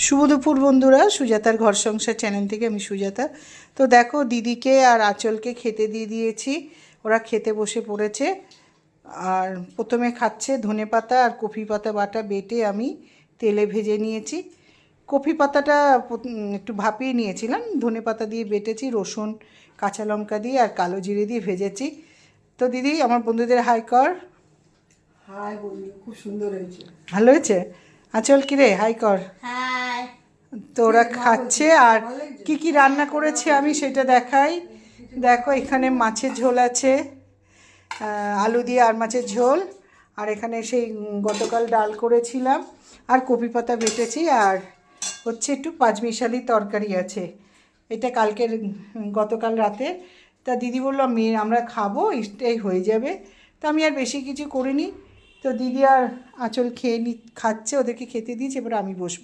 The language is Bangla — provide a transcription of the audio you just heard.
শুভ দুপুর বন্ধুরা, সুজাতার ঘর সংসার চ্যানেল থেকে আমি সুজাতা। তো দেখো, দিদিকে আর আঁচলকে খেতে দিয়ে দিয়েছি, ওরা খেতে বসে পড়েছে। আর প্রথমে খাচ্ছে ধনেপাতা আর কফি পাতা বাটা বেটে আমি তেলে ভেজে নিয়েছি। কফি পাতাটা একটু ভাপিয়ে নিয়েছিলাম, ধনেপাতা দিয়ে বেটেছি, রসুন কাঁচা লঙ্কা দিয়ে আর কালো জিরে দিয়ে ভেজেছি। তো দিদি আমার বন্ধুদের হাই কর। হাই বন্ধু, খুব সুন্দর হয়েছে। ভালো হয়েছে? আঁচল কিরে হাই কর। হাই। তো ওরা খাচ্ছে আর কি কি রান্না করেছি আমি সেটা দেখাই। দেখো, এখানে মাছের ঝোল আছে, আলু দিয়ে আর মাছের ঝোল। আর এখানে সেই গতকাল ডাল করেছিলাম আর কপি পাতা বেটেছি, আর হচ্ছে একটু পাঁচমিশালি তরকারি আছে। এটা কালকের গতকাল রাতে। তা দিদি বললো আমরা খাবো, এটাই হয়ে যাবে। তো আমি আর বেশি কিছু করিনি। তো দিদি আর আঁচল খাচ্ছে, ওদেরকে খেতে দিয়েছি, এবার আমি বসবো।